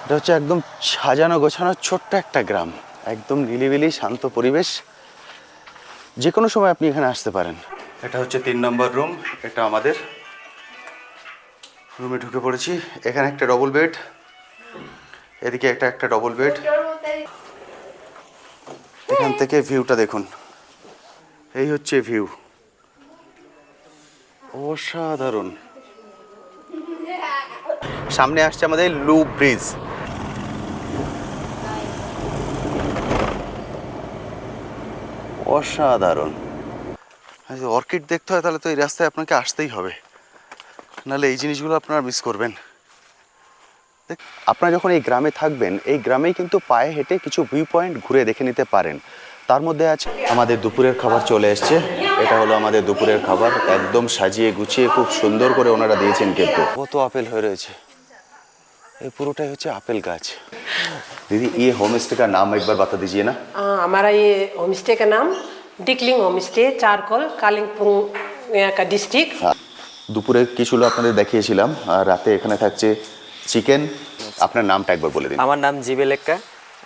এটা হচ্ছে একদম সাজানো গোছানো ছোট্ট একটা গ্রাম, একদম নিরিবিলি শান্ত পরিবেশ। যে কোনো সময় আপনি এখানে আসতে পারেন। এটা হচ্ছে 3 নম্বর রুম। এটা আমাদের রুমে ঢুকে পড়েছি। এখানে একটা ডবল বেড, এদিকে একটা ডবল বেড। এখান থেকে ভিউটা দেখুন, এই হচ্ছে ভিউ, অসাধারণ। সামনে আসছে আমাদের লু ব্রিজ। অসাধারণ। অর্কিড দেখতে হয় তাহলে তো এই রাস্তায় আপনাকে আসতেই হবে, নাহলে এই জিনিসগুলো আপনারা মিস করবেন। আপনারা যখন এই গ্রামে থাকবেন, এই গ্রামেই কিন্তু পায়ে হেঁটে কিছু ভিউ পয়েন্ট ঘুরে দেখে নিতে পারেন। তার মধ্যে আছে আমাদের দুপুরের খাবার চলে এসছে। এটা হলো আমাদের দুপুরের খাবার, একদম সাজিয়ে গুছিয়ে খুব সুন্দর করে ওনারা দিয়েছেন। কিন্তু কত আপেল হয়ে রয়েছে, এই পুরোটাই হচ্ছে আপেল गाछ। दीदी ये होम स्टे का नाम एक बार बता दीजिए ना। हमारा ये होम स्टे का नाम डिकलिंग होम स्टे, चारकोल, कालिम्पोंग का डिस्ट्रिक्ट। দুপুরে কিছু আপনাদের দেখিয়েছিলাম, আর রাতে এখানে থাকছে চিকেন। আপনার নামটা একবার বলে দিন। আমার নাম জিবেলেক্কা,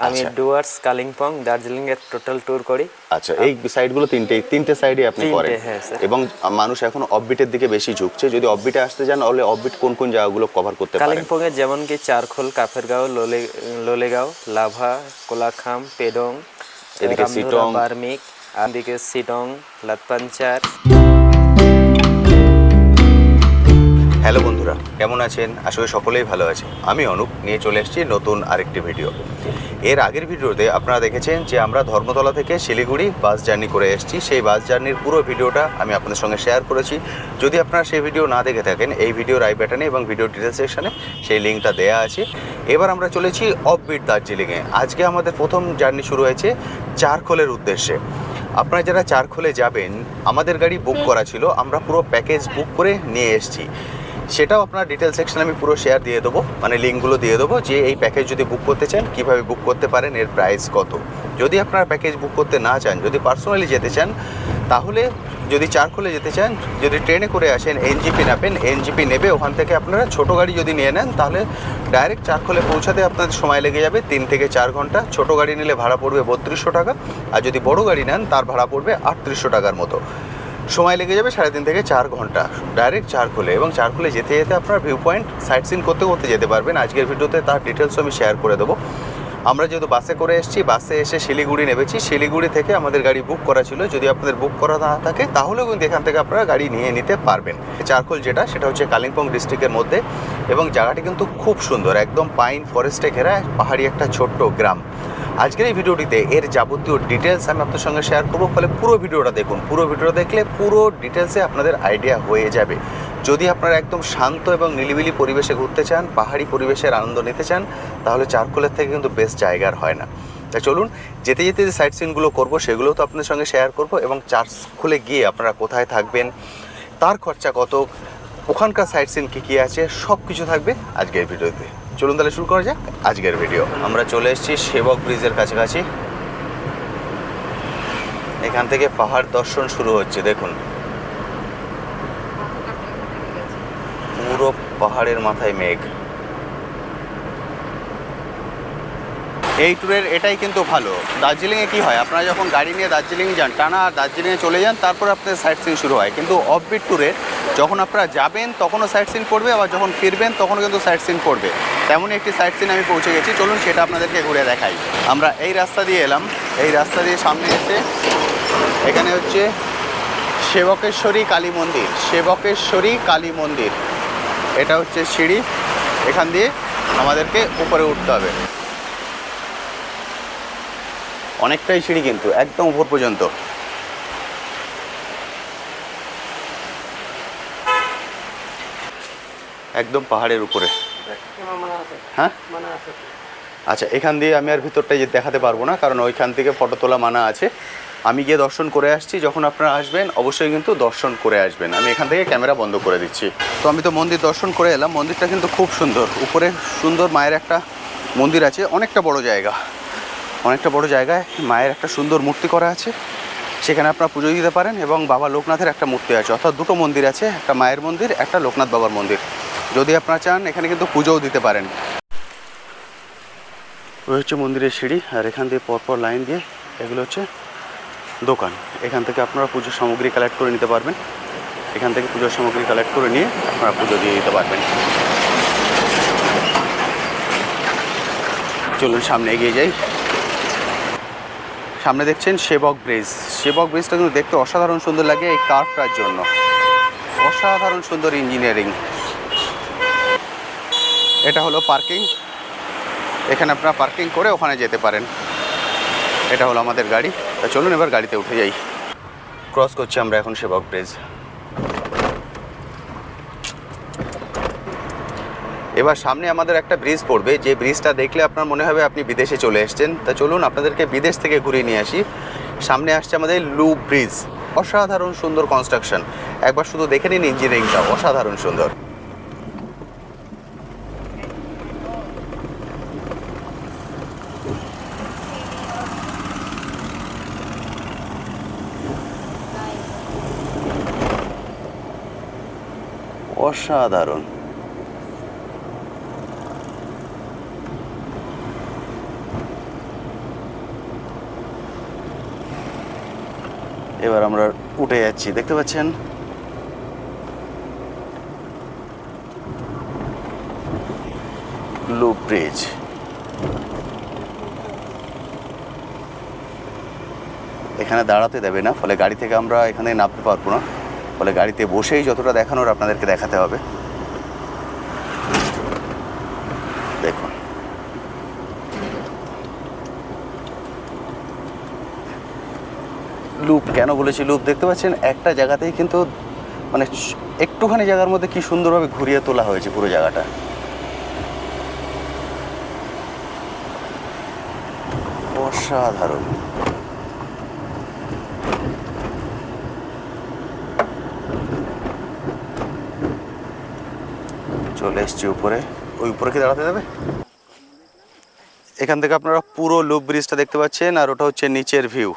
আমি ডুয়ার্স, কালিম্পং, দার্জিলিং এর টোটাল ট্যুর করি। আচ্ছা, এই সাইডগুলো তিনটে সাইডে আপনি করেন? হ্যাঁ স্যার। এবং মানুষ এখন অফবিটের দিকে বেশি ঝুঁকছে। যদি অফবিটে আসতে যান তাহলে অফবিট কোন কোন জায়গাগুলো কভার করতে পারেন? কালিম্পং এর যেমন কি চারখোল, কাফেরগাঁও, লোলেগাঁও, লাভা, কোলাখাম, পেডং, এদিকে সিটং, বার্মিক, আর এদিকে সিটং, লাতপাঞ্চার। হ্যালো বন্ধুরা, কেমন আছেন? আসলে সকলেই ভালো আছে। আমি অনুপ নিয়ে চলে এসেছি নতুন আরেকটি ভিডিও। এর আগের ভিডিওতে আপনারা দেখেছেন যে আমরা ধর্মতলা থেকে শিলিগুড়ি বাস জার্নি করে এসেছি। সেই বাস জার্নির পুরো ভিডিওটা আমি আপনাদের সঙ্গে শেয়ার করেছি। যদি আপনারা সেই ভিডিও না দেখে থাকেন, এই ভিডিওর আই বাটনে এবং ভিডিও ডিটেলস সেকশনে সেই লিঙ্কটা দেওয়া আছে। এবার আমরা চলেছি অফবিট দার্জিলিংয়ে। আজকে আমাদের প্রথম জার্নি শুরু হয়েছে চারখোলের উদ্দেশ্যে। আপনারা যারা চারখোলে যাবেন, আমাদের গাড়ি বুক করা ছিল, আমরা পুরো প্যাকেজ বুক করে নিয়ে এসেছি। সেটাও আপনার ডিটেল সেকশনে আমি পুরো শেয়ার দিয়ে দেবো, মানে লিঙ্কগুলো দিয়ে দেবো, যে এই প্যাকেজ যদি বুক করতে চান কীভাবে বুক করতে পারেন, এর প্রাইস কত। যদি আপনারা প্যাকেজ বুক করতে না চান, যদি পার্সোনালি যেতে চান, তাহলে যদি চারখোলে যেতে চান, যদি ট্রেনে করে আসেন, এনজিপি নামেন, এনজিপি নেবে। ওখান থেকে আপনারা ছোটো গাড়ি যদি নিয়ে নেন, তাহলে ডাইরেক্ট চারখোলে পৌঁছাতে আপনাদের সময় লেগে যাবে 3 থেকে 4 ঘন্টা। ছোটো গাড়ি নিলে ভাড়া পড়বে 3200 টাকা, আর যদি বড় গাড়ি নেন তার ভাড়া পড়বে 3800 টাকার মতো। সময় লেগে যাবে 3.5 থেকে 4 ঘন্টা ডাইরেক্ট চারখোলে। এবং চারখোলে যেতে যেতে আপনার ভিউ পয়েন্ট সাইট সিন করতে করতে যেতে পারবেন। আজকের ভিডিওতে তার ডিটেলসও আমি শেয়ার করে দেবো। আমরা যেহেতু বাসে করে এসেছি, বাসে এসে শিলিগুড়ি নেমেছি। শিলিগুড়ি থেকে আমাদের গাড়ি বুক করা ছিল। যদি আপনাদের বুক করা না থাকে তাহলেও কিন্তু এখান থেকে আপনারা গাড়ি নিয়ে নিতে পারবেন। চারখোল সেটা হচ্ছে কালিম্পং ডিস্ট্রিক্টের মধ্যে, এবং জায়গাটি কিন্তু খুব সুন্দর, একদম পাইন ফরেস্টে ঘেরা পাহাড়ি একটা ছোট্ট গ্রাম। আজকের এই ভিডিওটিতে এর যাবতীয় ডিটেলস আমি আপনার সঙ্গে শেয়ার করবো। ফলে পুরো ভিডিওটা দেখুন। পুরো ভিডিওটা দেখলে পুরো ডিটেলসে আপনাদের আইডিয়া হয়ে যাবে। যদি আপনারা একদম শান্ত এবং নিরিবিলি পরিবেশে ঘুরতে চান, পাহাড়ি পরিবেশের আনন্দ নিতে চান, তাহলে চারখোলের থেকে কিন্তু বেস্ট জায়গার হয় না। তাই চলুন, যেতে যেতে যে সাইট সিনগুলো করবো সেগুলোও তো আপনাদের সঙ্গে শেয়ার করবো, এবং চারখোলে গিয়ে আপনারা কোথায় থাকবেন, তার খরচা কত, ওখানকার সাইট সিন কী কী আছে, সব কিছু থাকবে আজকের ভিডিওতে। চলুন তাহলে শুরু করা যাক আজকের ভিডিও। আমরা চলে এসেছি সেবক ব্রিজের কাছাকাছি। এখান থেকে পাহাড় দর্শন শুরু হচ্ছে। দেখুন, পুরো পাহাড়ের মাথায় মেঘ। এই ট্যুরের এটাই কিন্তু ভালো। দার্জিলিংয়ে কী হয়, আপনারা যখন গাড়ি নিয়ে দার্জিলিং যান, টানা দার্জিলিংয়ে চলে যান, তারপর আপনাদের সাইট সিন শুরু হয়। কিন্তু অফবিট ট্যুরে যখন আপনারা যাবেন তখনও সাইট সিন পড়বে, আবার যখন ফিরবেন তখনও কিন্তু সাইট সিন পড়বে। তেমনই একটি সাইট সিন আমি পৌঁছে গেছি। চলুন সেটা আপনাদেরকে ঘুরে দেখাই। আমরা এই রাস্তা দিয়ে এলাম। এই রাস্তা দিয়ে সামনে এসে এখানে হচ্ছে সেবকেশ্বরী কালী মন্দির। সেবকেশ্বরী কালী মন্দির, এটা হচ্ছে সিঁড়ি। এখান দিয়ে আমাদেরকে উপরে উঠতে হবে। অনেকটাই সিঁড়ি, কিন্তু একদম উপর পর্যন্ত। একদম পাহাড়ের উপরে। হ্যাঁ, আচ্ছা, এখান দিয়ে আমি আর ভিতরটা যে দেখাতে পারবো না, কারণ ওইখান থেকে ফটো তোলা মানা আছে। আমি গিয়ে দর্শন করে আসছি। যখন আপনারা আসবেন অবশ্যই কিন্তু দর্শন করে আসবেন। আমি এখান থেকে ক্যামেরা বন্ধ করে দিচ্ছি। তো আমি তো মন্দির দর্শন করে এলাম। মন্দিরটা কিন্তু খুব সুন্দর। উপরে সুন্দর মায়ের একটা মন্দির আছে। অনেকটা বড় জায়গায় মায়ের একটা সুন্দর মূর্তি করা আছে। সেখানে আপনারা পুজো দিতে পারেন। এবং বাবা লোকনাথের একটা মূর্তি আছে, অর্থাৎ দুটো মন্দির আছে, একটা মায়ের মন্দির, একটা লোকনাথ বাবার মন্দির। যদি আপনারা চান এখানে কিন্তু পুজোও দিতে পারেন। ওই হচ্ছে মন্দিরের সিঁড়ি, আর এখান দিয়ে পরপর লাইন দিয়ে এগুলো হচ্ছে দোকান। এখান থেকে আপনারা পুজোর সামগ্রী কালেক্ট করে নিতে পারবেন। এখান থেকে পুজোর সামগ্রী কালেক্ট করে নিয়ে আপনারা পুজো দিয়ে দিতে পারবেন। চলুন সামনে এগিয়ে যাই। সামনে দেখছেন সেবক ব্রিজ। সেবক ব্রিজটা কিন্তু দেখতে অসাধারণ সুন্দর লাগে এই কার্ভটার জন্য। অসাধারণ সুন্দর ইঞ্জিনিয়ারিং। এটা হলো পার্কিং, এখানে আপনারা পার্কিং করে ওখানে যেতে পারেন। এটা হলো আমাদের গাড়ি। তা চলুন এবার গাড়িতে উঠে যাই। ক্রস করছি আমরা এখন সেবক ব্রিজ। এবার সামনে আমাদের একটা ব্রিজ পড়বে, যে ব্রিজটা দেখলে আপনার মনে হবে আপনি বিদেশে চলে এসেছেন। তা চলুন আপনাদেরকে বিদেশ থেকে ঘুরিয়ে নিয়ে আসি। সামনে আসছে আমাদের লুপ ব্রিজ। অসাধারণ সুন্দর কনস্ট্রাকশন, একবার শুধু দেখে নিন ইঞ্জিনিয়ারিংটা, অসাধারণ সুন্দর। অসাধারণ। এবার আমরা উঠে যাচ্ছি, দেখতে পাচ্ছেন লুপ ব্রিজ। এখানে দাঁড়াতে দেবে না, ফলে গাড়ি থেকে আমরা এখানে নামতে পারবো না, ফলে গাড়িতে বসেই যতটা দেখানোর আপনাদেরকে দেখাতে হবে। দেখুন লুপ কেন বলেছি লুপ, দেখতে পাচ্ছেন একটা জায়গাতেই কিন্তু মানে একটুখানি জায়গার মধ্যে কি সুন্দরভাবে ঘুরিয়ে তোলা হয়েছে পুরো জায়গাটা। অসাধারণ। চলে এসছি উপরে। ওই উপরে কি দাঁড়াতে দেবে? এখান থেকে আপনারা পুরো লুপ ব্রিজটা দেখতে পাচ্ছেন, আর ওটা হচ্ছে নিচের ভিউ।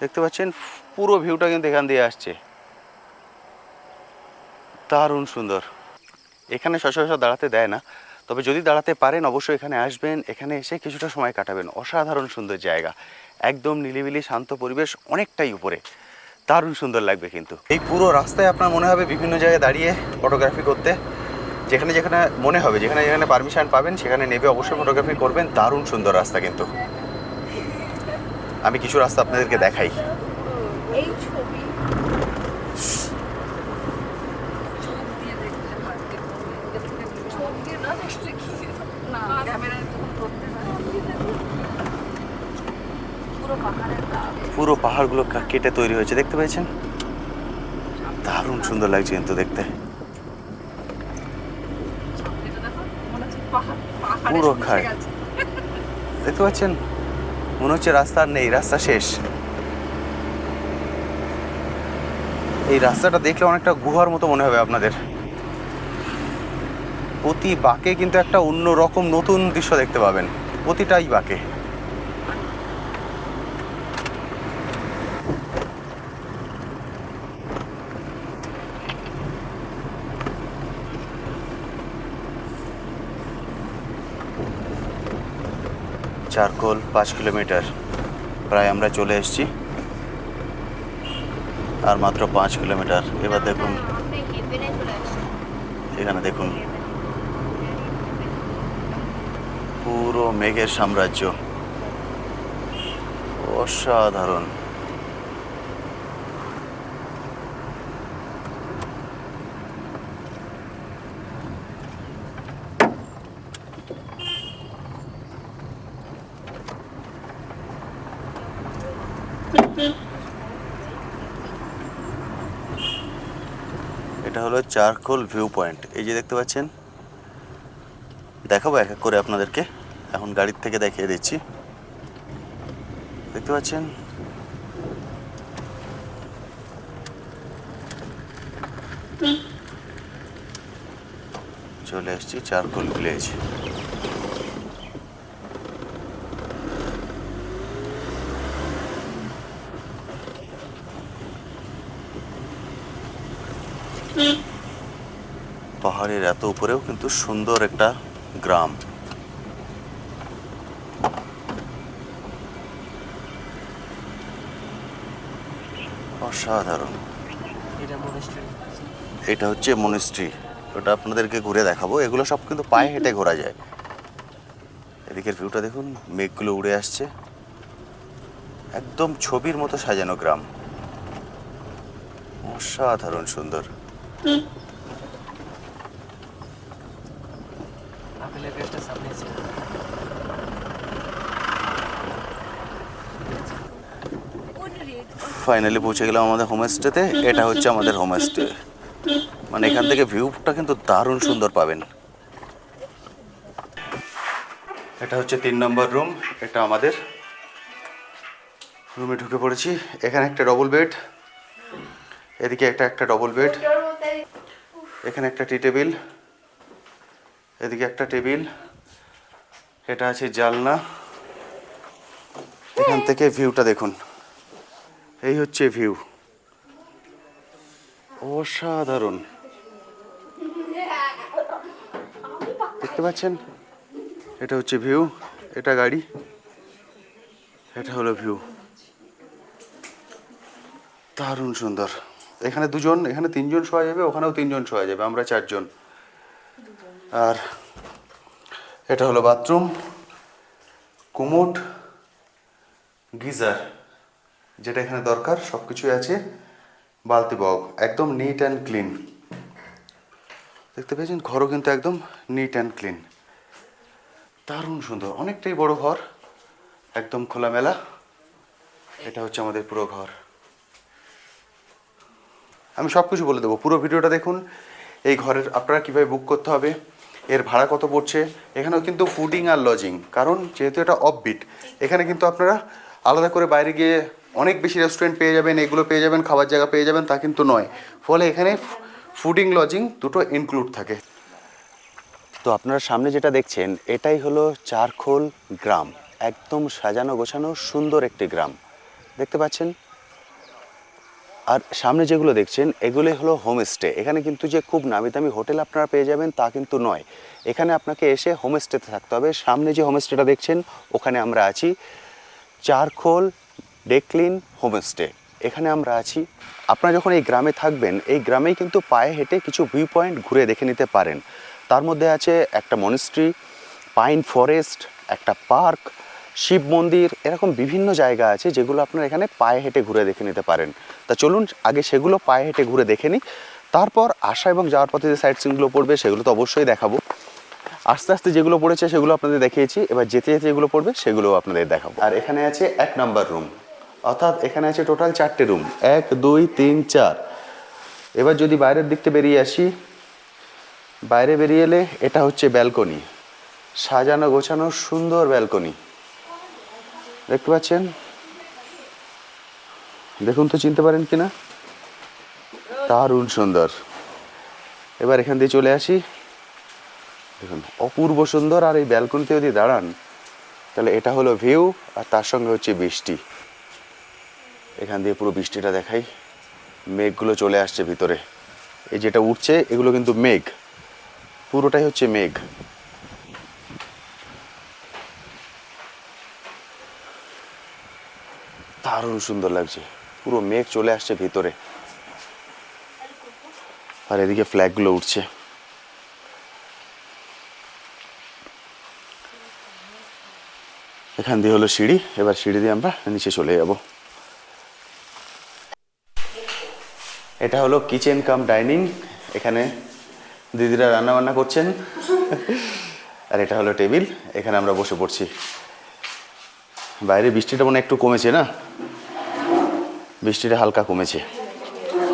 দেখতে পাচ্ছেন পুরো ভিউটা কিন্তু এখান দিয়ে আসছে। দারুণ সুন্দর। এখানে সচরাচর দাঁড়াতে দেয় না, তবে যদি দাঁড়াতে পারেন অবশ্যই এখানে আসবেন, এখানে এসে কিছুটা সময় কাটাবেন। অসাধারণ সুন্দর জায়গা, একদম নিলিবিলি শান্ত পরিবেশ, অনেকটাই উপরে, দারুণ সুন্দর লাগবে। কিন্তু এই পুরো রাস্তায় আপনার মনে হবে বিভিন্ন জায়গায় দাঁড়িয়ে ফটোগ্রাফি করতে, যেখানে যেখানে মনে হবে, যেখানে যেখানে পারমিশন পাবেন সেখানে নেবে অবশ্যই ফটোগ্রাফি করবেন। দারুণ সুন্দর রাস্তা কিন্তু। আমি কিছু রাস্তা আপনাদেরকে দেখাই। এই ছবি পুরো পাহাড়গুলো কেটে তৈরি হয়েছে, দেখতে পেয়েছেন? দারুণ সুন্দর লাগছে কিন্তু দেখতে। পুরো খায়, দেখতে পাচ্ছেন? মনে হচ্ছে রাস্তা আর নেই, রাস্তা শেষ। এই রাস্তাটা দেখলে অনেকটা গুহার মতো মনে হবে আপনাদের। প্রতি বাঁকে কিন্তু একটা অন্য রকম নতুন দৃশ্য দেখতে পাবেন, প্রতিটাই বাঁকে। চারকোল 5 কিলোমিটার প্রায় আমরা চলে এসেছি, আর মাত্র 5 কিলোমিটার। এবার দেখুন এখানে দেখুন পুরো মেঘের সাম্রাজ্য, অসাধারণ। এটা হলো চারকোল ভিউ পয়েন্ট। এই যে দেখতে পাচ্ছেন, দেখাবো এক এক করে আপনাদেরকে, এখন গাড়ির থেকে দেখিয়ে দিচ্ছি। দেখতে পাচ্ছেন চলে এসেছি চারকোল ভিলেজ। পাহাড়ের এত উপরেও কিন্তু সুন্দর একটা গ্রাম। অসাধারণ। এটা মনেস্ট্রি। এটা হচ্ছে মনিস্ট্রি, ওটা আপনাদেরকে ঘুরে দেখাবো। এগুলো সব কিন্তু পায়ে হেঁটে ঘোরা যায়। এদিকের ভিউটা দেখুন, মেঘগুলো উড়ে আসছে, একদম ছবির মতো সাজানো গ্রাম, অসাধারণ সুন্দর। আপেলের গাছটা সামনে আছে। ফাইনালি পৌঁছে গেলাম আমাদের হোমস্টেতে। এটা হচ্ছে আমাদের হোমস্টে। মানে এখান থেকে ভিউটা কিন্তু দারুণ সুন্দর পাবেন। এটা হচ্ছে 3 নম্বর রুম। এটা আমাদের রুমে ঢুকে পড়েছি। এখানে একটা ডবল বেড, এদিকে একটা ডবল বেড, এখানে একটা টি টেবিল, এদিকে একটা টেবিল, এটা আছে জানলা। এখান থেকে ভিউটা দেখুন, এই হচ্ছে ভিউ, অসাধারণ। দেখতে পাচ্ছেন, এটা হচ্ছে ভিউ, এটা গাড়ি, এটা হলো ভিউ, দারুণ সুন্দর। এখানে 2 জন, এখানে 3 জন শোয়া যাবে, ওখানেও 3 জন শোয়া যাবে, আমরা 4 জন। আর এটা হলো বাথরুম, কুমোড, গিজার, যেটা এখানে দরকার সব কিছুই আছে, বালতি বগ, একদম নিট অ্যান্ড ক্লিন। দেখতে পেয়েছেন, ঘরও কিন্তু একদম নিট অ্যান্ড ক্লিন, দারুণ সুন্দর। অনেকটাই বড় ঘর, একদম খোলামেলা। এটা হচ্ছে আমাদের পুরো ঘর। আমি সব কিছু বলে দেবো, পুরো ভিডিওটা দেখুন। এই ঘরের আপনারা কীভাবে বুক করতে হবে, এর ভাড়া কত পড়ছে। এখানেও কিন্তু ফুডিং আর লজিং, কারণ যেহেতু এটা অফবিট, এখানে কিন্তু আপনারা আলাদা করে বাইরে গিয়ে অনেক বেশি রেস্টুরেন্ট পেয়ে যাবেন, এগুলো পেয়ে যাবেন, খাবার জায়গা পেয়ে যাবেন, তা কিন্তু নয়। ফলে এখানে ফুডিং লজিং দুটো ইনক্লুড থাকে। তো আপনারা সামনে যেটা দেখছেন, এটাই হলো চারখোল গ্রাম। একদম সাজানো গোছানো সুন্দর একটি গ্রাম দেখতে পাচ্ছেন। আর সামনে যেগুলো দেখছেন, এগুলোই হলো হোমস্টে। এখানে কিন্তু যে খুব নামি দামি হোটেল আপনারা পেয়ে যাবেন তা কিন্তু নয়। এখানে আপনাকে এসে হোমস্টেতে থাকতে হবে। সামনে যে হোমস্টেটা দেখছেন, ওখানে আমরা আছি, চারখোল ডেকলিন হোমস্টে। এখানে আমরা আছি। আপনারা যখন এই গ্রামে থাকবেন, এই গ্রামেই কিন্তু পায়ে হেঁটে কিছু ভিউ পয়েন্ট ঘুরে দেখে নিতে পারেন। তার মধ্যে আছে একটা মনিস্ট্রি, পাইন ফরেস্ট, একটা পার্ক, শিব মন্দির, এরকম বিভিন্ন জায়গা আছে যেগুলো আপনারা এখানে পায়ে হেঁটে ঘুরে দেখে নিতে পারেন। তা চলুন আগে সেগুলো পায়ে হেঁটে ঘুরে দেখে নিই, তারপর আসা এবং যাওয়ার পথে যে সাইট সিনগুলো পড়বে সেগুলো তো অবশ্যই দেখাবো। আস্তে আস্তে যেগুলো পড়েছে সেগুলো আপনাদের দেখিয়েছি, এবার যেতে যেতে যেগুলো পড়বে সেগুলো আপনাদের দেখাবো। আর এখানে আছে 1 নম্বর রুম, অর্থাৎ এখানে আছে টোটাল 4টে রুম, 1 2 3 4। এবার যদি বাইরের দিকটা বেরিয়ে আসি, বাইরে বেরিয়ে এলে এটা হচ্ছে ব্যালকনি, সাজানো গোছানো সুন্দর ব্যালকনি দেখতে পাচ্ছেন। দেখুন তো চিনতে পারেন কিনা, দারুণ সুন্দর। এবার এখান দিয়ে চলে আসি, দেখুন অপূর্ব সুন্দর। আর এই ব্যালকনিতে যদি দাঁড়ান, তাহলে এটা হলো ভিউ, আর তার সঙ্গে হচ্ছে বৃষ্টি। এখান দিয়ে পুরো বৃষ্টিটা দেখাই, মেঘগুলো চলে আসছে ভিতরে। এই যেটা উঠছে এগুলো কিন্তু মেঘ, পুরোটাই হচ্ছে মেঘ। দারুণ সুন্দর লাগছে, পুরো মেঘ চলে আসছে ভিতরে। আর এদিকে ফ্ল্যাগগুলো উঠছে। এখান দিয়ে হলো সিঁড়ি, এবার সিঁড়ি দিয়ে আমরা নিচে চলে যাব। এটা হলো কিচেন কাম ডাইনিং, এখানে দিদিরা রান্না বান্না করছেন। আর এটা হলো টেবিল, এখানে আমরা বসে পড়ছি। বাইরে বৃষ্টিটা মনে একটু কমেছে না, বৃষ্টিটা হালকা কমেছে।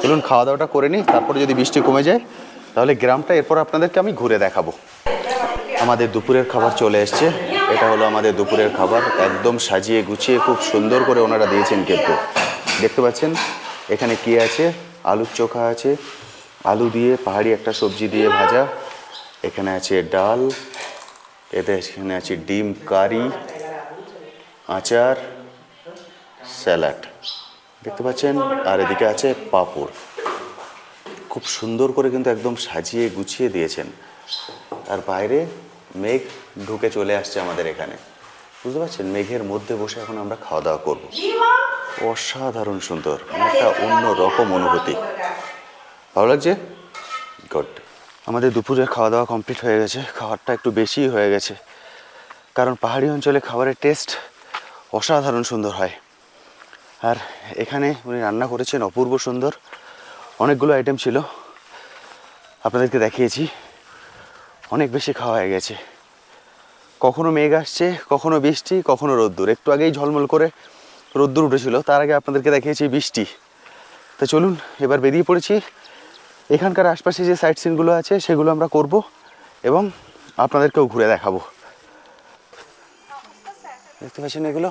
চলুন খাওয়া দাওয়াটা করে নিই, তারপরে যদি বৃষ্টি কমে যায় তাহলে গ্রামটা এরপর আপনাদেরকে আমি ঘুরে দেখাবো। আমাদের দুপুরের খাবার চলে এসছে। এটা হলো আমাদের দুপুরের খাবার, একদম সাজিয়ে গুছিয়ে খুব সুন্দর করে ওনারা দিয়েছেন। কিন্তু দেখতে পাচ্ছেন এখানে কি আছে, আলুর চোখা আছে, আলু দিয়ে পাহাড়ি একটা সবজি দিয়ে ভাজা, এখানে আছে ডাল, এখানে আছে ডিম কারি, আচার, স্যালাড দেখতে পাচ্ছেন। আর এদিকে আছে পাঁপড়, খুব সুন্দর করে কিন্তু একদম সাজিয়ে গুছিয়ে দিয়েছেন। আর বাইরে মেঘ ঢুকে চলে আসছে আমাদের এখানে, বুঝতে পারছেন, মেঘের মধ্যে বসে এখন আমরা খাওয়া দাওয়া করবো। অসাধারণ সুন্দর, একটা অন্য রকম অনুভূতি। ভালো লাগছে? গুড। আমাদের দুপুরের খাওয়া দাওয়া কমপ্লিট হয়ে গেছে। খাবারটা একটু বেশিই হয়ে গেছে, কারণ পাহাড়ি অঞ্চলে খাবারের টেস্ট অসাধারণ সুন্দর হয়। আর এখানে উনি রান্না করেছেন অপূর্ব সুন্দর। অনেকগুলো আইটেম ছিল, আপনাদেরকে দেখিয়েছি। অনেক বেশি খাওয়া হয়ে গেছে। কখনো মেঘ আসছে, কখনো বৃষ্টি, কখনো রোদ্দুর। একটু আগেই ঝলমল করে রোদ্দুর উঠেছিল, তার আগে আপনাদেরকে দেখিয়েছি বৃষ্টি। তো চলুন এবার বেরিয়ে পড়েছি। এখানকার আশপাশে যে সাইট সিনগুলো আছে সেগুলো আমরা করব এবং আপনাদেরকেও ঘুরে দেখাবো। দেখতে পাচ্ছেন এগুলো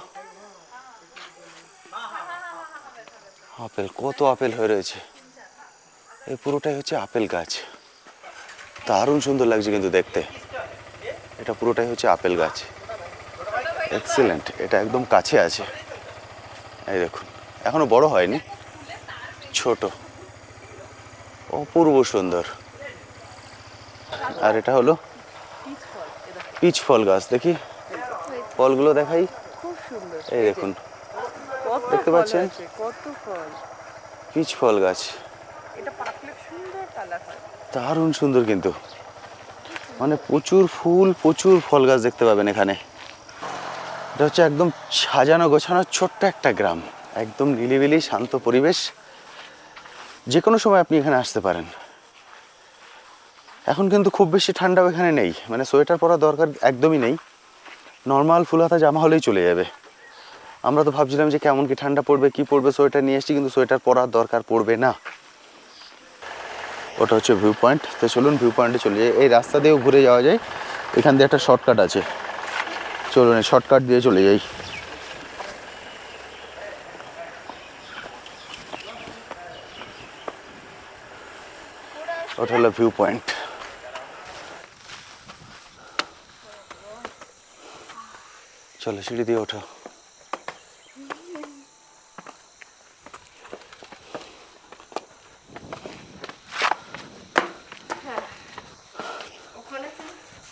আপেল, কত আপেল হয়ে রয়েছে। এই পুরোটাই হচ্ছে আপেল গাছ। দারুণ সুন্দর লাগছে কিন্তু দেখতে। এটা পুরোটাই হচ্ছে আপেল গাছ। এক্সিলেন্ট। এটা একদম কাছে আছে, এই দেখুন, এখনো বড় হয়নি, ছোট, অপূর্ব সুন্দর। আর এটা হলো পিচ ফল গাছ। দেখি ফলগুলো দেখাই। খুব সুন্দর। এই দেখুন, কত দেখতে ফল পাচ্ছেন? আছে, কত ফল। পিচ ফল গাছ এটা পাকলে সুন্দর কালার হয়। দারুণ সুন্দর কিন্তু, মানে প্রচুর ফুল, প্রচুর ফল গাছ দেখতে পাবেন এখানে। এটা হচ্ছে একদম সাজানো গোছানো ছোট্ট একটা গ্রাম, একদম নিরিবিলি শান্ত পরিবেশ। যে কোনো সময় আপনি এখানে আসতে পারেন। এখন কিন্তু খুব বেশি ঠান্ডাও এখানে নেই, মানে সোয়েটার পরা দরকার একদমই নেই। নর্মাল ফুলহাতা জামা হলেই চলে যাবে। আমরা তো ভাবছিলাম যে কেমন কি ঠান্ডা পড়বে, কি পড়বে, সোয়েটার নিয়ে এসেছি, কিন্তু সোয়েটার পরার দরকার পড়বে না। ওটা হচ্ছে ভিউ পয়েন্ট। তো চলুন ভিউ পয়েন্টে চলে যাই। এই রাস্তা দিয়েও ঘুরে যাওয়া যায়, এখান দিয়ে একটা শর্টকাট আছে। চলুন এই শর্টকাট দিয়ে চলে যাই। ওটা হলো ভিউ পয়েন্ট। চলো সিঁড়ি দিয়ে ওঠো।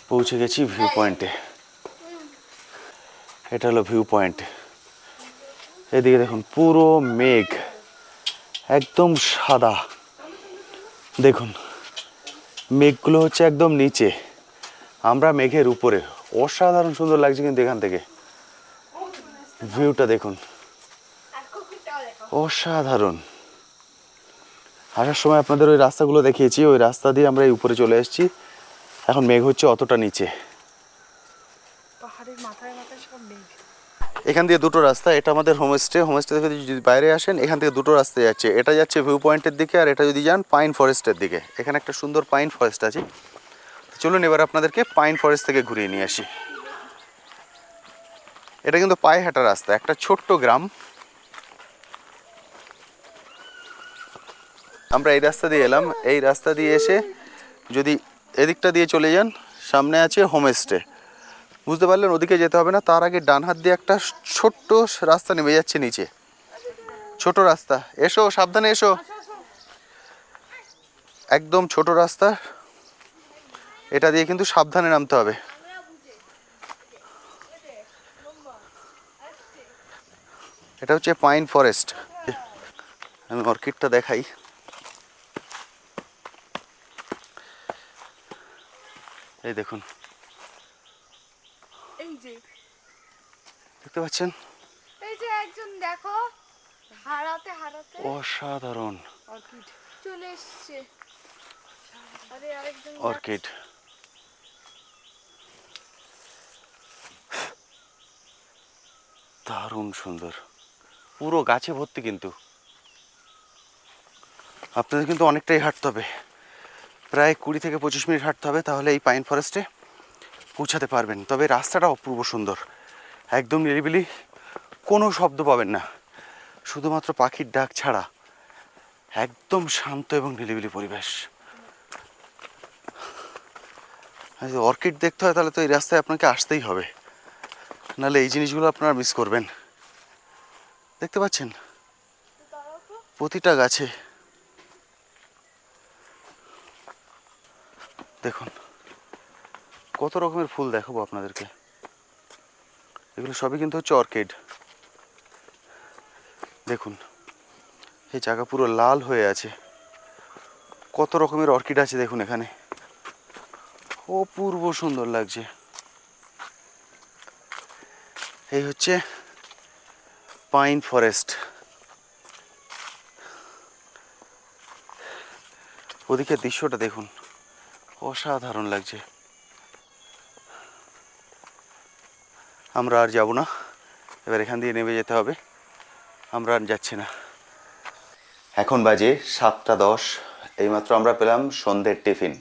পৌঁছে গেছি ভিউ পয়েন্টে। এটা হলো ভিউ পয়েন্ট। এদিকে দেখুন পুরো মেঘ, একদম সাদা। দেখুন মেঘগুলো হচ্ছে একদম নিচে, আমরা মেঘের উপরে। অসাধারণ সুন্দর লাগছে কিন্তু এখান থেকে ভিউটা দেখুন, অসাধারণ। আসার সময় আপনাদের ওই রাস্তাগুলো দেখিয়েছি, ওই রাস্তা দিয়ে আমরা এই উপরে চলে এসেছি। এখন মেঘ হচ্ছে অতটা নিচে। পাহাড়ের মাথায় মাথায় সব মেঘ। এখান দিয়ে দুটো রাস্তা, এটা আমাদের হোমস্টে। হোমস্টে থেকে যদি বাইরে আসেন, এখান থেকে দুটো রাস্তা যাচ্ছে। এটা যাচ্ছে ভিউ পয়েন্টের দিকে, আর এটা যদি যান পাইন ফরেস্টের দিকে। এখানে একটা সুন্দর পাইন ফরেস্ট আছে। চলুন এবার আপনাদেরকে পাইন ফরেস্ট থেকে ঘুরিয়ে নিয়ে আসি। এটা কিন্তু পায়ে হাঁটা রাস্তা, একটা ছোট্ট গ্রাম। আমরা এই রাস্তা দিয়ে এলাম। এই রাস্তা দিয়ে এসে যদি এদিকটা দিয়ে চলে যান, সামনে আছে হোমস্টে। বুঝতে পারলেন, ওদিকে যেতে হবে না। তার আগে ডান হাত দিয়ে একটা ছোট্ট রাস্তা নেমে যাচ্ছে নিচে, ছোট রাস্তা। এসো, সাবধানে এসো। একদম ছোট রাস্তা, এটা দিয়ে কিন্তু সাবধানে নামতে হবে। এটা হচ্ছে পাইন ফরেস্ট। আমি অর্কিডটা দেখাই। এই দেখুন, এই যে দেখতে পাচ্ছেন? এই যে একজন দেখো হারাতে হারাতে অসাধারণ অর্কিড চলে এসছে। আরে আরেকজন অর্কিড। দারুণ সুন্দর, পুরো গাছে ভর্তি। কিন্তু আপনাদের কিন্তু অনেকটাই হাঁটতে হবে, প্রায় 20 থেকে 25 মিনিট হাঁটতে হবে, তাহলে এই পাইন ফরেস্টে পৌঁছাতে পারবেন। তবে রাস্তাটা অপূর্ব সুন্দর, একদম নিরিবিলি, কোনো শব্দ পাবেন না, শুধুমাত্র পাখির ডাক ছাড়া। একদম শান্ত এবং নিরিবিলি পরিবেশ। যদি অর্কিড দেখতে হয় তাহলে তো এই রাস্তায় আপনাকে আসতেই হবে, নাহলে এই জিনিসগুলো আপনারা মিস করবেন। দেখতে পাচ্ছেন প্রতিটা গাছে দেখুন কত রকমের ফুল দেখাবো আপনাদেরকে। এগুলো সবই কিন্তু হচ্ছে অর্কিড। দেখুন এই জায়গা পুরো লাল হয়ে আছে, কত রকমের অর্কিড আছে দেখুন এখানে, অপূর্ব সুন্দর লাগছে। এই হচ্ছে পাইন ফরেস্ট। ওদিকে দৃশ্যটা দেখুন, অসাধারণ লাগছে। আমরা আর যাব না, এবার এখান দিয়ে নেমে যেতে হবে, আমরা আর যাচ্ছি না। এখন বাজে 7টা 10। এইমাত্র আমরা পেলাম সন্ধ্যের টিফিন।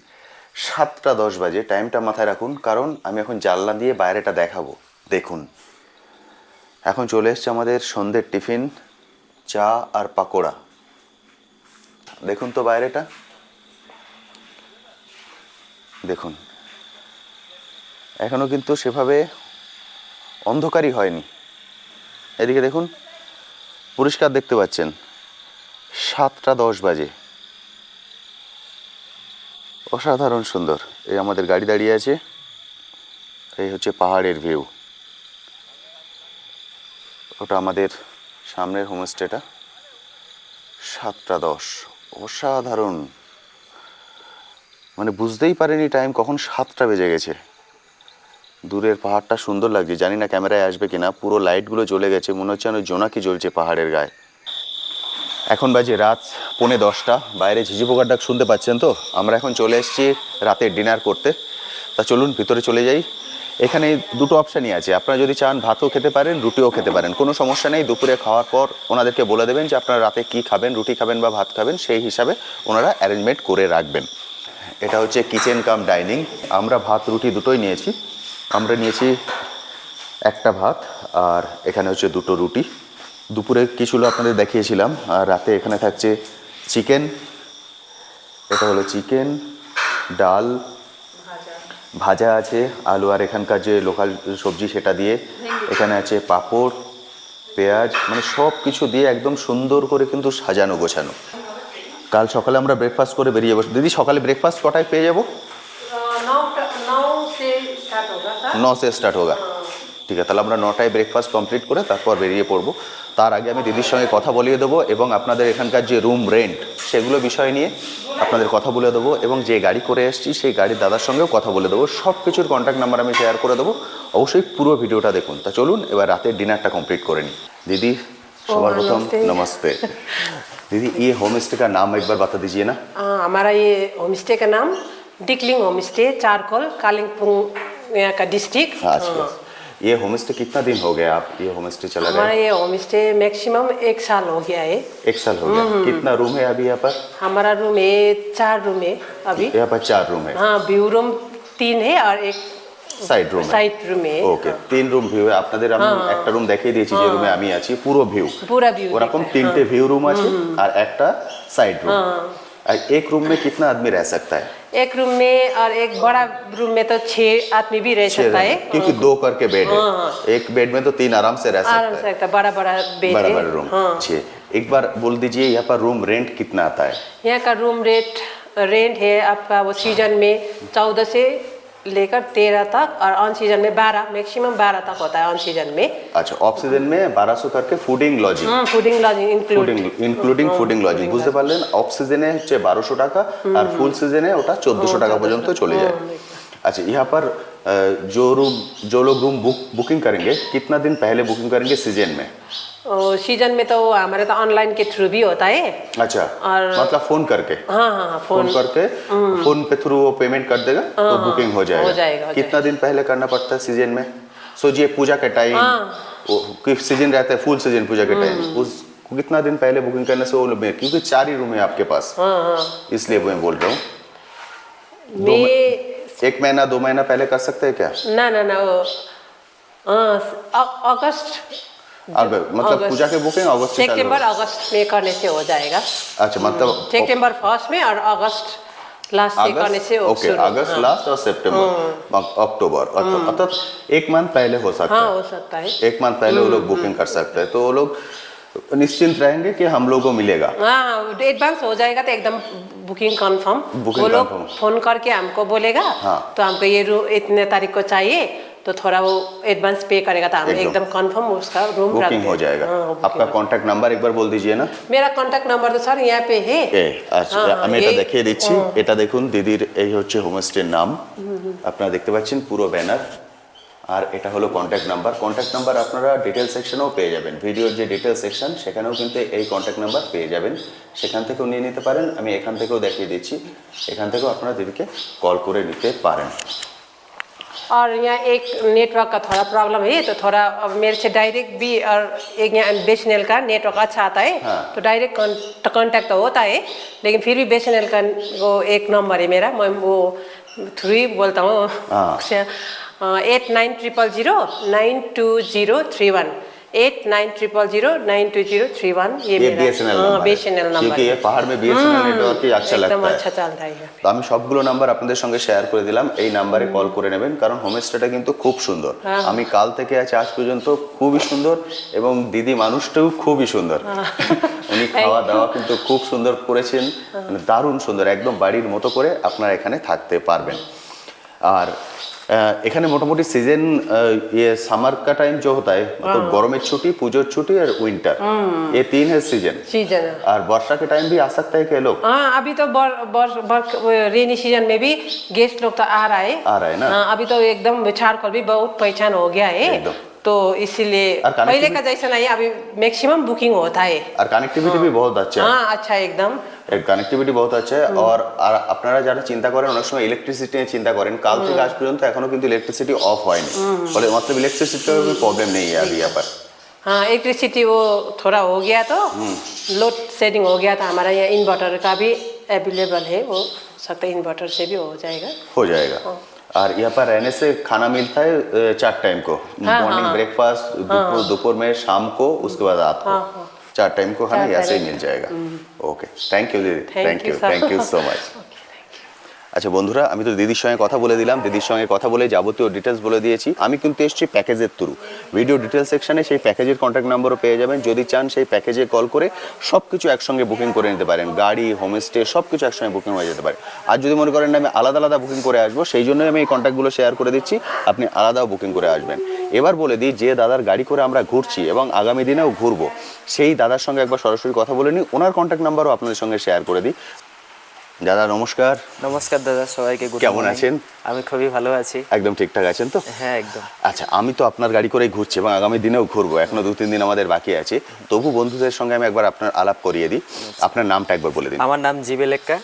7টা 10 বাজে, টাইমটা মাথায় রাখুন, কারণ আমি এখন জানলা দিয়ে বাইরেটা দেখাবো। দেখুন এখন চলে এসছে আমাদের সন্ধ্যের টিফিন, চা আর পাকোড়া। দেখুন তো বাইরেটা, দেখুন এখনও কিন্তু সেভাবে অন্ধকারই হয়নি। এদিকে দেখুন পরিষ্কার দেখতে পাচ্ছেন। 7টা 10 বাজে, অসাধারণ সুন্দর। এই আমাদের গাড়ি দাঁড়িয়ে আছে, এই হচ্ছে পাহাড়ের ভিউ। ওটা আমাদের সামনের হোমস্টেটা। 7টা 10, অসাধারণ, মানে বুঝতেই পারিনি টাইম কখন 7টা বেজে গেছে। দূরের পাহাড়টা সুন্দর লাগছে, জানি না ক্যামেরায় আসবে কিনা, পুরো লাইটগুলো জ্বলে গেছে, মনে হচ্ছে যেন জোনাকি জ্বলছে পাহাড়ের গায়ে। এখন বাজে রাত 9:45। বাইরে ঝিঝি পোকার ডাক শুনতে পাচ্ছেন তো। আমরা এখন চলে এসেছি রাতের ডিনার করতে। তা চলুন ভিতরে চলে যাই। এখানে দুটো অপশানই আছে, আপনারা যদি চান ভাতও খেতে পারেন, রুটিও খেতে পারেন, কোনো সমস্যা নেই। দুপুরে খাওয়ার পর ওনাদেরকে বলে দেবেন যে আপনারা রাতে কী খাবেন, রুটি খাবেন বা ভাত খাবেন, সেই হিসাবে ওনারা অ্যারেঞ্জমেন্ট করে রাখবেন। এটা হচ্ছে কিচেন কাম ডাইনিং। আমরা ভাত রুটি দুটোই নিয়েছি। আমরা নিয়েছি একটা ভাত, আর এখানে হচ্ছে দুটো রুটি। দুপুরে কী ছিল আপনাদের দেখিয়েছিলাম, আর রাতে এখানে থাকছে চিকেন। এটা হলো চিকেন, ডাল, ভাজা আছে, আলু আর এখানকার যে লোকাল সবজি সেটা দিয়ে। এখানে আছে পাঁপড়, পেঁয়াজ, মানে সব কিছু দিয়ে একদম সুন্দর করে কিন্তু সাজানো গোছানো। কাল সকালে আমরা ব্রেকফাস্ট করে বেরিয়ে যাবো। দিদি সকালে ব্রেকফাস্ট কটায় পেয়ে যাবো? 9 से स्टार्ट होगा। ঠিক আছে, তাহলে আমরা 9টায় ব্রেকফাস্ট কমপ্লিট করে তারপর বেরিয়ে পড়বো। তার আগে আমি দিদির সঙ্গে কথা বলিয়ে দেবো এবং আপনাদের এখানকার যে রুম রেন্ট সেগুলো বিষয় নিয়ে আপনাদের কথা বলে দেবো, এবং যে গাড়ি করে এসেছি সেই গাড়ির দাদার সঙ্গেও কথা বলে দেবো। সব কিছুর কন্ট্যাক্ট নাম্বার আমি শেয়ার করে দেবো, অবশ্যই পুরো ভিডিওটা দেখুন। তা চলুন এবার রাতের ডিনারটা কমপ্লিট করে নিই। দিদি সবার প্রথম नमस्ते। दीदी ये होम स्टे का नाम एक बार बता दीजिए ना। हमारा ये होम स्टे का नाम डिक्लिंग होम स्टे, चारकोल, कालिम्पोंग यहाँ का डिस्ट्रिक्ट। अच्छा, ये होम स्टे कितना दिन हो गया आप ये होम स्टे चला हमारा गया? ये होम स्टे मैक्सिमम 1 साल हो गया है। 1 साल हो गया। कितना रूम है अभी यहाँ पर? हमारा रूम है 4 रूम है अभी। यहाँ पर 4 रूम है। हाँ, व्यू रूम 3 है और एक সাইড রুম। সাইড রুমে। ওকে, 3 রুম ভিউ। আপনাদের আমি একটা রুম দেখিয়ে দিয়েছি যে রুমে আমি আছি, পুরো ভিউ। पूरा व्यू ওরকম 3টে ভিউ रूम আছে আর একটা সাইড रूम। और एक रूम में कितना आदमी रह सकता है? एक रूम में, और एक बड़ा रूम में तो 6 आदमी भी रह सकता है, क्योंकि 2 करके बेड है। एक बेड में तो 3 आराम से रह आराम सकता से। बड़ा बड़ा बेड है। है। बड़ा रूम। 6। एक बार बोल दीजिए यहाँ पर रूम रेंट कितना आता है? यहाँ का रूम रेंट है आपका वो सीजन में 14 से लेकर 13 तक, और ऑन सीजन में 12, मैक्सिमम 12 तक होता है ऑन सीजन में। अच्छा, ऑफ सीजन में 1200 करके fooding lodging. Fooding lodging including fooding lodging, বুঝতে পারলেন? অফ সিজনে হচ্ছে 1200 টাকা, আর ফুল সিজনে ওটা 1400 টাকা পর্যন্ত চলে যায়। अच्छा, यहाँ पर जो लोग रूम बुकिंग करेंगे कितना दिन पहले बुकिंग करेंगे सीजन में? सीजन में तो हमारे तो ऑनलाइन के थ्रू भी होता है। अच्छा, और मतलब फोन करके? हाँ, फोन करके फोन पे थ्रू वो पेमेंट कर देगा तो बुकिंग हो जाएगा। कितना दिन पहले करना पड़ता है सीजन में? सोचिए पूजा के टाइम, सीजन रहता है फुल सीजन पूजा के टाइम, उस कितना दिन पहले बुकिंग करने से वो लोग, क्योंकि 4 ही रूम है आपके पास, इसलिए मैं बोल रहा हूँ। 1 महीना 2 महीना पहले कर सकते हैं क्या? ना अगस्त, मतलब पूजा के बुकिंग अगस्त से सितंबर अगस्त में करने से हो जाएगा। अच्छा, मतलब सितंबर फर्स्ट में और अगस्त लास्ट से करने से ओके, अगस्त लास्ट और सितंबर अक्टूबर, अर्थात 1 मंथ पहले हो सकता है। हो सकता है। 1 मंथ पहले वो लोग बुकिंग कर सकते हैं। तो वो लोग निश्चिंत रहेंगे कि हम लोगों को मिलेगा। हाँ एडवांस हो जाएगा तो एकदम बुकिंग कंफर्म। Booking वो लोग confirm। फोन करके हमको बोलेगा हाँ। तो हमको ये इतने तारीख को चाहिए तो थोड़ा वो एडवांस पे करेगा तो हम एकदम। एकदम कंफर्म उसका रूम बुकिंग हो जाएगा। आपका কন্টাক্ট নাম্বার একবার বল দিজিয়ে না। मेरा कॉन्टैक्ट नंबर तो सर यहाँ पे है। আচ্ছা हाँ, আমি এটা यही- দেখিয়ে দিচ্ছি। এটা দেখুন দিদির এই হচ্ছে হোমস্টের নাম, আপনারা দেখতে পাচ্ছেন পুরো ব্যানার, আর এটা হলো কন্ট্যাক্ট নাম্বার। কন্ট্যাক্ট নাম্বার আপনারা ডিটেল সেকশনেও পেয়ে যাবেন, ভিডিওর যে ডিটেল সেকশন সেখানেও কিন্তু এই কন্ট্যাক্ট নাম্বার পেয়ে যাবেন, সেখান থেকেও নিয়ে নিতে পারেন। আমি এখান থেকেও দেখিয়ে দিচ্ছি, এখান থেকেও আপনারা দিদিকে কল করে নিতে পারেন। और यहाँ एक नेटवर्क का थोड़ा प्रॉब्लम है तो थोड़ा अब मेरे से डायरेक्ट भी, और एक यहाँ BSNL का नेटवर्क अच्छा आता है हाँ। तो डायरेक्ट कांटेक्ट तो होता है, लेकिन फिर भी BSNL का वो एक नंबर है मेरा, मैं वो थ्रू ही बोलता हूँ। हाँ। 8900092031 8900092031 ये BSNL नंबर है, BSNL नंबर क्योंकि ये पहाड़ में BSNL नेटवर्क ही अच्छा एकदम लगता है। अच्छा चलता है। তো আমি সবগুলো নাম্বার আপনাদের সঙ্গে শেয়ার করে দিলাম, এই নাম্বারে কল করে নেবেন, কারণ হোমস্টেটা কিন্তু খুব সুন্দর। আমি কাল থেকে আছি আজ পর্যন্ত খুবই সুন্দর, এবং দিদি মানুষটাও খুবই সুন্দর। উনি খাওয়া দাওয়া কিন্তু খুব সুন্দর করেছেন, মানে দারুণ সুন্দর, একদম বাড়ির মতো করে আপনারা এখানে থাকতে পারবেন। আর এখানে মোটামুটি सीजन ये समर का टाइम जो होता है, मतलब গরমের ছুটি, পুজোর ছুটি और विंटर, ये तीन है सीजन। सीजन और वर्षा के टाइम भी आ सकता है कि लोग हाँ अभी तो रेनी सीजन में भी गेस्ट लोग तो आ रहा है ना। हाँ अभी तो एकदम झारखंड भी बहुत पहचान हो गया है एकदम। तो इसीलिए और connectivity- पहले का जैसा नहीं, अभी मैक्सिमम बुकिंग होता है। और कनेक्टिविटी भी बहुत अच्छा है। हाँ अच्छा एकदम কানেক্টিভিটি বহুত আছে। আর আপনারা যারা চিন্তা করেন অনেক সময় ইলেকট্রিসিটি নিয়ে চিন্তা করেন, কাল থেকে আজ পর্যন্ত এখনো কিন্তু ইলেকট্রিসিটি অফ হয়নি, ফলে মাত্র ইলেকট্রিসিটি का भी प्रॉब्लम नहीं है अभी यहाँ पर। हाँ इलेक्ट्रिसिटी वो थोड़ा हो गया तो लोड शेडिंग हो गया था, हमारा यहाँ इन्वर्टर का भी अवेलेबल है, वो सकता है इन्वर्टर से भी हो जाएगा। हो जाएगा। और यहाँ पर रहने से खाना मिलता है 4 टाइम को, मॉर्निंग ब्रेकफास्ट, दोपहर में, शाम को, उसके बाद रात को 4 टाइम को खाना यहाँ से ही मिल जाएगा। ओके थैंक यू दीदी, थैंक यू सो मच। আচ্ছা বন্ধুরা, আমি তো দিদির সঙ্গে কথা বলে দিলাম, দিদির সঙ্গে কথা বলে যাবতীয় ডিটেলস বলে দিয়েছি। আমি কিন্তু এসেছি প্যাকেজের থ্রু, ভিডিও ডিটেলস সেকশনে সেই প্যাকেজের কন্ট্যাক্ট নাম্বারও পেয়ে যাবেন। যদি চান সেই প্যাকেজে কল করে সব কিছু একসঙ্গে বুকিং করে নিতে পারেন, গাড়ি, হোমস্টে সব কিছু একসঙ্গে বুকিং হয়ে যেতে পারে। আর যদি মনে করেন আমি আলাদা আলাদা বুকিং করে আসবো, সেই জন্যই আমি এই কন্ট্যাক্টগুলো শেয়ার করে দিচ্ছি, আপনি আলাদাও বুকিং করে আসবেন। এবার বলে দিই, যে দাদার গাড়ি করে আমরা ঘুরছি এবং আগামী দিনেও ঘুরবো, সেই দাদার সঙ্গে একবার সরাসরি কথা বলে নিই, ওনার কন্ট্যাক্ট নাম্বারও আপনাদের সঙ্গে শেয়ার করে দিই। দাদা নমস্কার। নমস্কার দাদা, সবাইকে গুড কেমন মর্নিং। আছেন? আমি খুবই ভালো আছি। একদম ঠিকঠাক আছেন তো? হ্যাঁ একদম। আচ্ছা, আমি তো আপনার গাড়ি করেই ঘুরছি এবং আগামী দিনেও ঘুরবো, এখনো 2-3 দিন আমাদের বাকি আছে, তবু বন্ধুদের সঙ্গে আমি একবার আপনার আলাপ করিয়ে দিই। আপনার নামটা একবার বলে দিন। আমার নাম জিবেলেক্কা,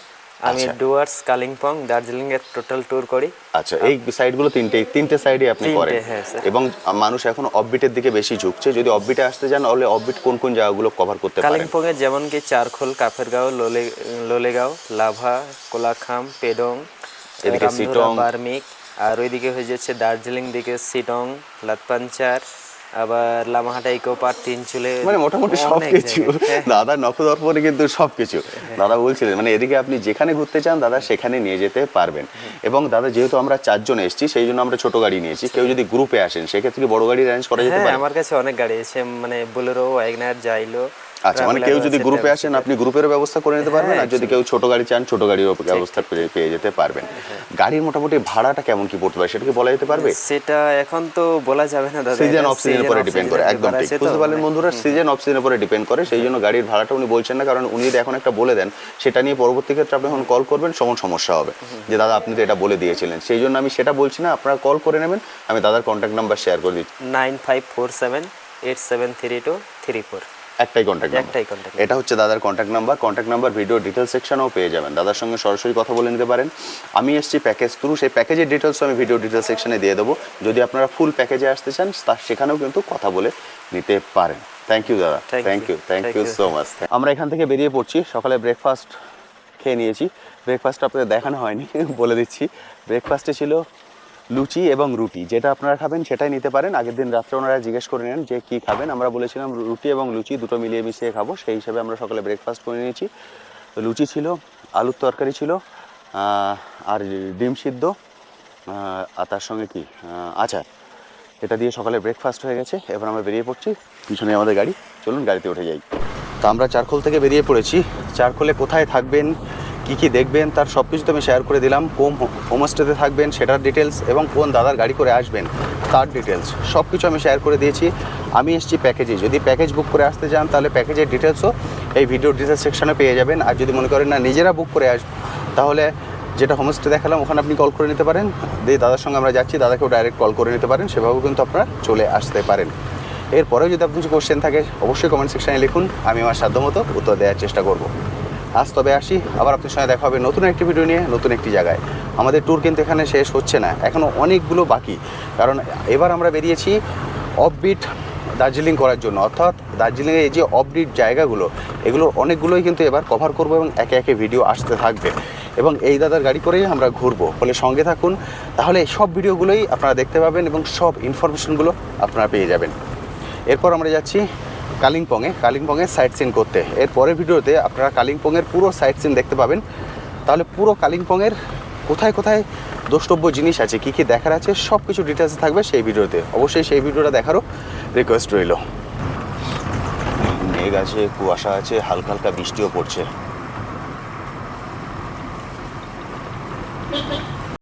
আমি আচ্ছা। ডুয়ার্স, কালিম্পং, দার্জিলিং এর টোটাল ট্যুর করি। আচ্ছা, এই সাইডগুলো তিনটে সাইডে আপনি তিনটে, করেন, হ্যাঁ, স্যার। এবং মানুষ এখন অফবিটের দিকে বেশি ঝুঁকছে, যদি অফবিটে আসতে যান তাহলে অফবিট কোন কোন জায়গাগুলো কভার করতে পারেন? কালিম্পং এর যেমন কি চারখোল, কাফেরগাঁও, লোলেগাঁও, লাভা, কোলাখাম, পেডং, এদিকে রামধুরা, সিটং। বার্মিক, আর ওইদিকে হয়ে যাচ্ছে দার্জিলিং দিকে সিটং, লাতপাঞ্চার, আবার লামাহাটা, ইকো পার্ক, তিনচুলে, মানে মোটামুটি অনেক সবকিছু জায়গায়। হ্যাঁ। দাদা নখদর্পণে কিন্তু সবকিছু দাদা বলছিলেন, মানে এদিকে আপনি যেখানে ঘুরতে চান দাদা সেখানে নিয়ে যেতে পারবেন। এবং দাদা যেহেতু আমরা 4 জন এসেছি, সেই জন্য আমরা ছোট গাড়ি নিয়েছি। কেউ যদি গ্রুপে আসেন সেক্ষেত্রে কি বড় গাড়ি অ্যারেঞ্জ করা যেতে হ্যাঁ পারে? আমার কাছে অনেক গাড়ি আছে, মানে বোলেরো, ওয়াগনার, জাইলো। আচ্ছা, মানে কেউ যদি গ্রুপে আসেন আপনি গ্রুপেরও ব্যবস্থা করে নিতে পারবেন, আর যদি কেউ ছোট গাড়ি চান ছোট গাড়িরও ব্যবস্থা পেয়ে যেতে পারবেন। গাড়ির মোটামুটি ভাড়াটা কেমন কি পড়তে পারে সেটা কি বলা যেতে পারবে? সেটা এখন তো বলা যাবে না দাদা, সিজন এটা অফ সিজনের উপরে season off ডিপেন্ড করে, season একদম ব্যাপার ঠিক আছে তো, বুঝতে পারলেন বন্ধুরা, সিজন অফ সিজনের উপরে ডিপেন্ড করে, সেই জন্য গাড়ির ভাড়াটা উনি বলছেন না, কারণ উনি যদি এখন একটা বলে দেন সেটা নিয়ে পরবর্তী ক্ষেত্রে আপনি যখন কল করবেন সমস্যা হবে, যে দাদা আপনি তো এটা বলে দিয়েছিলেন, সেই জন্য আমি সেটা বলছি না, আপনারা কল করে নেবেন, আমি দাদার কন্ট্যাক্ট নাম্বার শেয়ার করে দিচ্ছি। 9547873234 একটাই কন্ট্যাক্ট একটাই contact এটা হচ্ছে দাদার কন্ট্যাক্ট নাম্বার ভিডিও ডিটেলস সেকশনেও পেয়ে যাবেন, দাদার সঙ্গে সরাসরি কথা বলে নিতে পারেন। আমি এসেছি প্যাকেজ থ্রু, সেই প্যাকেজের ডিটেলসও আমি ভিডিও ডিটেলস সেকশনে দিয়ে দেবো, যদি আপনারা ফুল প্যাকেজে আসতে চান সেখানেও কিন্তু কথা বলে নিতে পারেন। থ্যাংক ইউ দাদা, থ্যাংক ইউ সো মাচ। আমরা এখান থেকে বেরিয়ে পড়ছি, সকালে ব্রেকফাস্ট খেয়ে নিয়েছি, ব্রেকফাস্ট আপনাদের দেখানো হয়নি বলে দিচ্ছি। ব্রেকফাস্টে ছিল লুচি এবং রুটি, যেটা আপনারা খাবেন সেটাই নিতে পারেন। আগের দিন রাত্রে ওনারা জিজ্ঞেস করে নেন যে কী খাবেন, আমরা বলেছিলাম রুটি এবং লুচি দুটো মিলিয়ে মিশিয়ে খাবো, সেই হিসাবে আমরা সকালে ব্রেকফাস্ট করে নিয়েছি। তো লুচি ছিল, আলুর তরকারি ছিল, আর ডিম সিদ্ধ, আর তার সঙ্গে কি আচার, এটা দিয়ে সকালে ব্রেকফাস্ট হয়ে গেছে। এবার আমরা বেরিয়ে পড়ছি, পিছনে আমাদের গাড়ি চলুন গাড়িতে উঠে যাই। তো আমরা চারখোল থেকে বেরিয়ে পড়েছি। চারখোলে কোথায় থাকবেন, কি কি দেখবেন, তার সব কিছু তো আমি শেয়ার করে দিলাম। কোন হোমস্টেতে থাকবেন সেটার ডিটেলস এবং কোন দাদার গাড়ি করে আসবেন তার ডিটেলস সব কিছু আমি শেয়ার করে দিয়েছি। আমি এসেছি প্যাকেজে, যদি প্যাকেজ বুক করে আসতে চান তাহলে প্যাকেজের ডিটেলসও এই ভিডিও ডিটেলস সেকশনে পেয়ে যাবেন। আর যদি মনে করেন না নিজেরা বুক করে আসবেন, তাহলে যেটা হোমস্টে দেখালাম ওখানে আপনি কল করে নিতে পারেন। দিয়ে দাদার সঙ্গে আমরা যাচ্ছি, দাদাকেও ডাইরেক্ট কল করে নিতে পারেন, সেভাবেও কিন্তু আপনারা চলে আসতে পারেন। এরপরেও যদি আপনার কিছু কোশ্চেন থাকে অবশ্যই কমেন্ট সেকশনে লিখুন, আমি আমার সাধ্যমতো উত্তর দেওয়ার চেষ্টা করব। আজ তবে আসি, আবার আপনার সঙ্গে দেখা হবে নতুন একটি ভিডিও নিয়ে, নতুন একটি জায়গায়। আমাদের ট্যুর কিন্তু এখানে শেষ হচ্ছে না, এখনও অনেকগুলো বাকি। কারণ এবার আমরা বেরিয়েছি অফবিট দার্জিলিং করার জন্য, অর্থাৎ দার্জিলিংয়ে এই যে অফবিট জায়গাগুলো, এগুলোর অনেকগুলোই কিন্তু এবার কভার করবো এবং একে একে ভিডিও আসতে থাকবে। এবং এই দাদার গাড়ি করেই আমরা ঘুরবো, ফলে সঙ্গে থাকুন, তাহলে সব ভিডিওগুলোই আপনারা দেখতে পাবেন এবং সব ইনফরমেশনগুলো আপনারা পেয়ে যাবেন। এরপর আমরা যাচ্ছি কালিম্পংয়ে সাইট সিন করতে। এর পরের ভিডিওতে আপনারা কালিম্পংয়ের পুরো সাইট সিন দেখতে পাবেন। তাহলে পুরো কালিম্পংয়ের কোথায় কোথায় দ্রষ্টব্য জিনিস আছে, কী কী দেখার আছে, সব কিছু ডিটেলস থাকবে সেই ভিডিওতে। অবশ্যই সেই ভিডিওটা দেখারও রিকোয়েস্ট রইল। মেঘ আছে, কুয়াশা আছে, হালকা হালকা বৃষ্টিও পড়ছে।